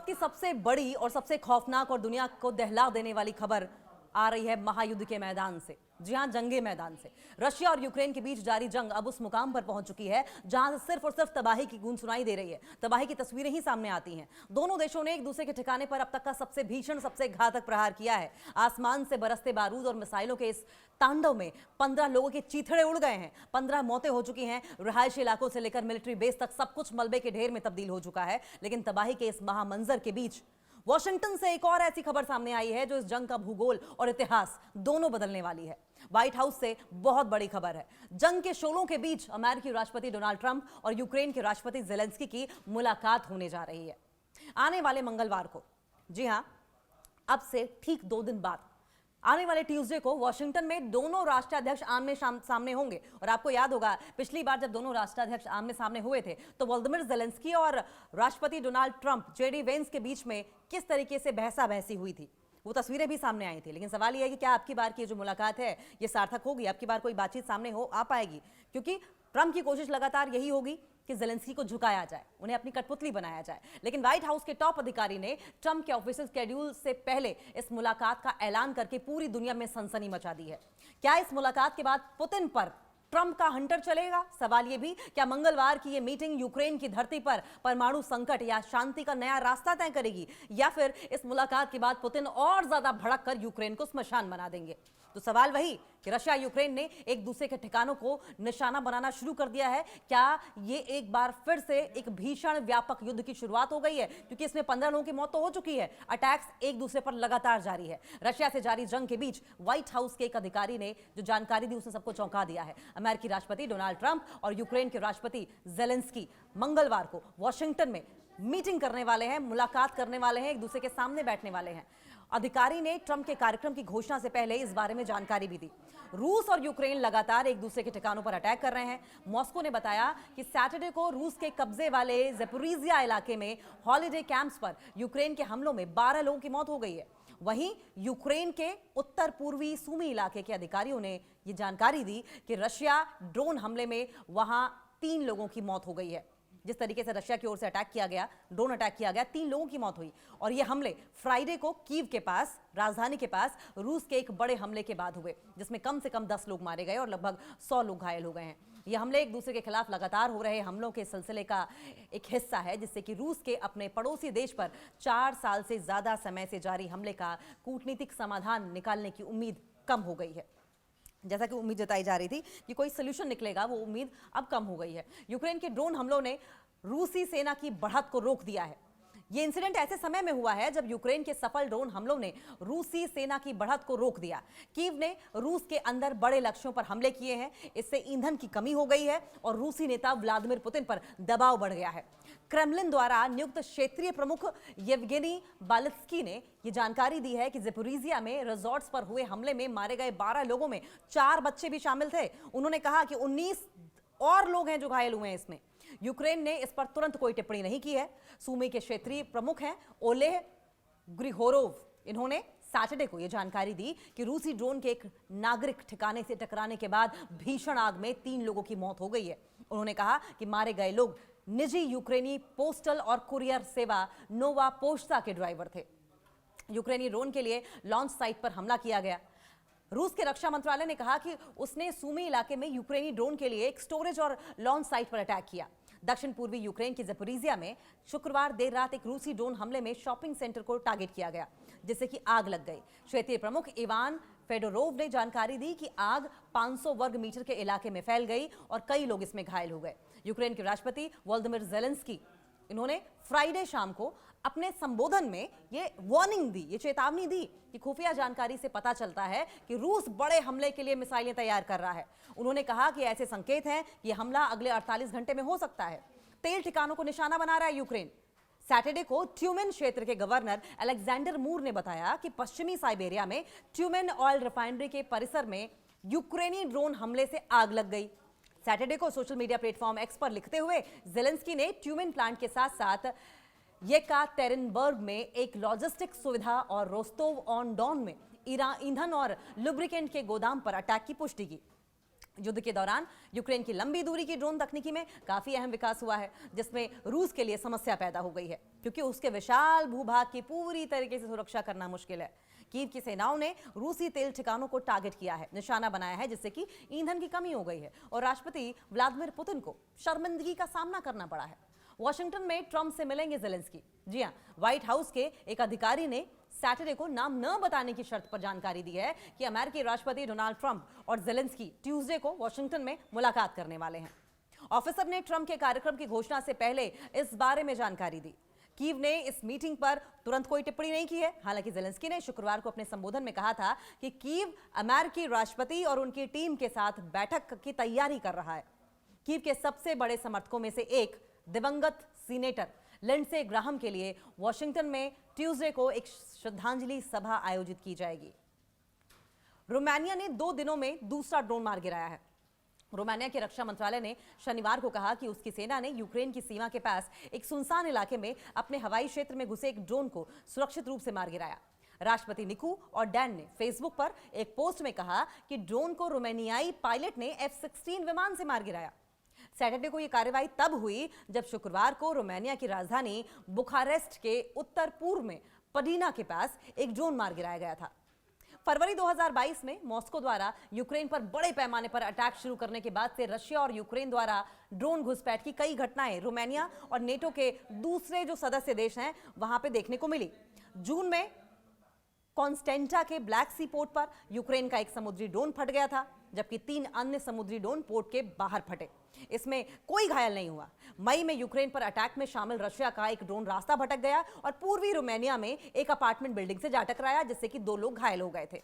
की सबसे बड़ी और सबसे खौफनाक और दुनिया को दहला देने वाली खबर आ रही है महायुद्ध के मैदान से। जी हां, जंगे मैदान से। रशिया और यूक्रेन के बीच जारी जंग अब उस मुकाम पर पहुंच चुकी है जहां से सिर्फ और सिर्फ तबाही की गूंज सुनाई दे रही है। तबाही की तस्वीरें ही सामने आती हैं। दोनों देशों ने एक दूसरे के ठिकाने पर अब तक का सबसे भीषण, सबसे घातक प्रहार किया है। आसमान से बरसते बारूद और मिसाइलों के इस तांडव में 15 लोगों के चीथड़े उड़ गए हैं, 15 मौतें हो चुकी हैं। रिहायशी इलाकों से लेकर मिलिट्री बेस तक सब कुछ मलबे के ढेर में तब्दील हो चुका है। लेकिन तबाही के इस महामंजर के बीच वॉशिंगटन से एक और ऐसी खबर सामने आई है जो इस जंग का भूगोल और इतिहास दोनों बदलने वाली है। व्हाइट हाउस से बहुत बड़ी खबर है। जंग के शोलों के बीच अमेरिकी राष्ट्रपति डोनाल्ड ट्रंप और यूक्रेन के राष्ट्रपति जेलेंस्की की मुलाकात होने जा रही है आने वाले मंगलवार को। जी हां, अब से ठीक 2 दिन बाद आने वाले ट्यूसडे को वॉशिंगटन में दोनों राष्ट्राध्यक्ष आमने सामने होंगे। और आपको याद होगा, पिछली बार जब दोनों राष्ट्राध्यक्ष आमने सामने हुए थे तो वोलोदिमीर जेलेंस्की और राष्ट्रपति डोनाल्ड ट्रंप जेडी वेंस के बीच में किस तरीके से बहसा बहसी हुई थी, वो तस्वीरें भी सामने आई थी। लेकिन सवाल यह है कि क्या आपकी बार की जो मुलाकात है ये सार्थक होगी, आपकी बार कोई बातचीत सामने आ पाएगी? क्योंकि ट्रंप की कोशिश लगातार यही होगी कि जेलेंस्की को झुकाया जाए, उन्हें अपनी कठपुतली बनाया जाए। लेकिन व्हाइट हाउस के टॉप अधिकारी ने ट्रंप के ऑफिशियल शेड्यूल से पहले इस मुलाकात का ऐलान करके पूरी दुनिया में सनसनी मचा दी है। क्या इस मुलाकात के बाद पुतिन पर ट्रंप का हंटर चलेगा? सवाल यह भी, क्या मंगलवार की यह मीटिंग यूक्रेन की धरती पर परमाणु संकट या शांति का नया रास्ता तय करेगी, या फिर इस मुलाकात के बाद पुतिन और ज्यादा भड़क कर यूक्रेन को स्मशान बना देंगे? तो सवाल वही कि रशिया यूक्रेन ने एक दूसरे के ठिकानों को निशाना बनाना शुरू कर दिया है। क्या ये एक बार फिर से एक भीषण व्यापक युद्ध की शुरुआत हो गई है? क्योंकि इसमें 15 लोगों की मौत तो हो चुकी है। अटैक्स एक दूसरे पर लगातार जारी है। रशिया से जारी जंग के बीच व्हाइट हाउस के एक अधिकारी ने जो जानकारी दी उसने सबको चौंका दिया है। अमेरिकी राष्ट्रपति डोनाल्ड ट्रंप और यूक्रेन के राष्ट्रपति जेलेंस्की मंगलवार को वॉशिंगटन में मीटिंग करने वाले हैं, मुलाकात करने वाले हैं, एक दूसरे के सामने बैठने वाले हैं। अधिकारी ने ट्रंप के कार्यक्रम की घोषणा से पहले इस बारे में जानकारी भी दी। रूस और यूक्रेन लगातार एक दूसरे के ठिकानों पर अटैक कर रहे हैं। मॉस्को ने बताया कि सैटरडे को रूस के कब्जे वाले ज़ेपोरिज़िया इलाके में हॉलिडे कैंप्स पर यूक्रेन के हमलों में 12 लोगों की मौत हो गई है। वहीं यूक्रेन के उत्तर पूर्वी सूमी इलाके के अधिकारियों ने यह जानकारी दी कि रशिया ड्रोन हमले में वहां 3 लोगों की मौत हो गई है। जिस तरीके से रशिया की ओर से अटैक किया गया, ड्रोन अटैक किया गया, 3 लोगों की मौत हुई। और ये हमले फ्राइडे को कीव के पास, राजधानी के पास रूस के एक बड़े हमले के बाद हुए, जिसमें कम से कम 10 लोग मारे गए और लगभग 100 लोग घायल हो गए हैं। ये हमले एक दूसरे के खिलाफ लगातार हो रहे हमलों के सिलसिले का एक हिस्सा है, जिससे कि रूस के अपने पड़ोसी देश पर 4 साल से ज्यादा समय से जारी हमले का कूटनीतिक समाधान निकालने की उम्मीद कम हो गई है। जैसा कि उम्मीद जताई जा रही थी कि कोई सोल्यूशन निकलेगा, वो उम्मीद अब कम हो गई है। यूक्रेन के ड्रोन हमलों ने रूसी सेना की बढ़त को रोक दिया है। यह इंसिडेंट ऐसे समय में हुआ है जब यूक्रेन के सफल ड्रोन हमलों ने रूसी सेना की बढ़त को रोक दिया। कीव ने रूस के अंदर बड़े लक्ष्यों पर हमले किए हैं। इससे ईंधन की कमी हो गई है और रूसी नेता व्लादिमीर पुतिन पर दबाव बढ़ गया है। क्रेमलिन द्वारा नियुक्त क्षेत्रीय प्रमुख येवगेनी बालित्स्की ने यह जानकारी दी है कि ज़ेपोरिज़िया में रिजॉर्ट्स पर हुए हमले में मारे गए 12 लोगों में 4 बच्चे भी शामिल थे। उन्होंने कहा कि 19 और लोग हैं जो घायल हुए हैं इसमें। यूक्रेन ने इस पर तुरंत कोई टिप्पणी नहीं की है। सूमी के क्षेत्रीय प्रमुख हैं ओलेह ग्रिहोरोव। इन्होंने सैटरडे को यह जानकारी दी कि रूसी ड्रोन के एक नागरिक ठिकाने से टकराने के बाद भीषण आग में 3 लोगों की मौत हो गई है। उन्होंने कहा कि मारे गए लोग निजी यूक्रेनी पोस्टल और कुरियर सेवा नोवा पोस्टा के ड्राइवर थे। यूक्रेनी ड्रोन के लिए लॉन्च साइट पर हमला किया गया। रूस के रक्षा मंत्रालय ने कहा कि उसने सूमी इलाके में यूक्रेनी ड्रोन के लिए एक स्टोरेज और लॉन्च साइट पर अटैक किया। दक्षिण पूर्वी यूक्रेन के ज़ेपोरिज़िया में शुक्रवार देर रात एक रूसी ड्रोन हमले में शॉपिंग सेंटर को टारगेट किया गया, जिससे कि आग लग गई। क्षेत्रीय प्रमुख इवान फेडोरोव ने जानकारी दी कि आग 500 वर्ग मीटर के इलाके में फैल गई और कई लोग इसमें घायल हो गए। यूक्रेन के राष्ट्रपति वोलोदिमीर जेलेंस्की, इन्होंने फ्राइडे शाम को अपने संबोधन में ये वार्निंग दी, ये चेतावनी दी कि खुफिया जानकारी से पता चलता है कि रूस बड़े हमले के लिए मिसाइलें तैयार कर रहा है। उन्होंने कहा कि ऐसे संकेत हैं कि हमला अगले 48 घंटे में हो सकता है। तेल ठिकानों को निशाना बना रहा है यूक्रेन। सैटरडे को ट्यूमेन क्षेत्र के गवर्नर अलेक्जेंडर मूर ने बताया कि पश्चिमी साइबेरिया में ट्यूमेन ऑयल रिफाइनरी के परिसर में यूक्रेनी ड्रोन हमले से आग लग गई। सैटरडे को सोशल मीडिया प्लेटफॉर्म एक्स पर लिखते हुए जेलेंस्की ने ट्यूमेन प्लांट के साथ साथ येकातेरिनबर्ग में एक लॉजिस्टिक सुविधा और रोस्टोव ऑन डॉन में ईंधन और लुब्रिकेंट के गोदाम पर अटैक की पुष्टि की। युद्ध के दौरान यूक्रेन की लंबी दूरी की ड्रोन तकनीकी में काफी अहम विकास हुआ है, जिसमें रूस के लिए समस्या पैदा हो गई है क्योंकि उसके विशाल भूभाग की पूरी तरीके से सुरक्षा करना मुश्किल है। कीव की सेनाओं ने रूसी तेल ठिकानों को टारगेट किया है, निशाना बनाया है, जिससे कि ईंधन की कमी हो गई है और राष्ट्रपति व्लादिमीर पुतिन को शर्मिंदगी का सामना करना पड़ा है। वॉशिंगटन में ट्रंप से मिलेंगे जेलेंस्की। जी हां, व्हाइट हाउस के एक अधिकारी ने सैटरडे को नाम न बताने की शर्त पर जानकारी दी है कि अमेरिकी राष्ट्रपति डोनाल्ड ट्रंप और जेलेंस्की ट्यूसडे को वॉशिंगटन में मुलाकात करने वाले हैं। ऑफिसर ने ट्रंप के कार्यक्रम की घोषणा से पहले इस बारे में जानकारी दी। कीव ने इस मीटिंग पर तुरंत कोई टिप्पणी नहीं की है। हालांकि जेलेंस्की ने शुक्रवार को अपने संबोधन में कहा था कि कीव अमेरिकी राष्ट्रपति और उनकी टीम के साथ बैठक की तैयारी कर रहा है। कीव के सबसे बड़े समर्थकों में से एक दिवंगत सीनेटर लिंडसे ग्राहम के लिए वॉशिंगटन में ट्यूसडे को एक श्रद्धांजलि सभा आयोजित की जाएगी। रोमानिया ने 2 दिनों में दूसरा ड्रोन मार गिराया है। रोमानिया के रक्षा मंत्रालय ने शनिवार को कहा कि उसकी सेना ने यूक्रेन की सीमा के पास एक सुनसान इलाके में अपने हवाई क्षेत्र में घुसे एक ड्रोन को सुरक्षित रूप से मार गिराया। राष्ट्रपति निकू और डैन ने फेसबुक पर एक पोस्ट में कहा कि ड्रोन को रोमानियाई पायलट ने F-16 विमान से मार गिराया। सैटरडे को यह कार्रवाई तब हुई जब शुक्रवार को रोमानिया की राजधानी बुखारेस्ट के उत्तर पूर्व में पडीना के पास एक ड्रोन मार गिराया गया था। फरवरी 2022 में मॉस्को द्वारा यूक्रेन पर बड़े पैमाने पर अटैक शुरू करने के बाद से रशिया और यूक्रेन द्वारा ड्रोन घुसपैठ की कई घटनाएं रोमानिया और नेटो के दूसरे जो सदस्य देश हैं वहां पे देखने को मिली। जून में कॉन्स्टेंटा के ब्लैक सी पोर्ट पर यूक्रेन का एक समुद्री ड्रोन फट गया था, जबकि 3 अन्य समुद्री ड्रोन पोर्ट के बाहर फटे। इसमें कोई घायल नहीं हुआ। मई में यूक्रेन पर अटैक में शामिल रशिया का एक ड्रोन रास्ता भटक गया और पूर्वी रोमानिया में एक अपार्टमेंट बिल्डिंग से जा टकराया, जिससे कि 2 लोग घायल हो गए थे।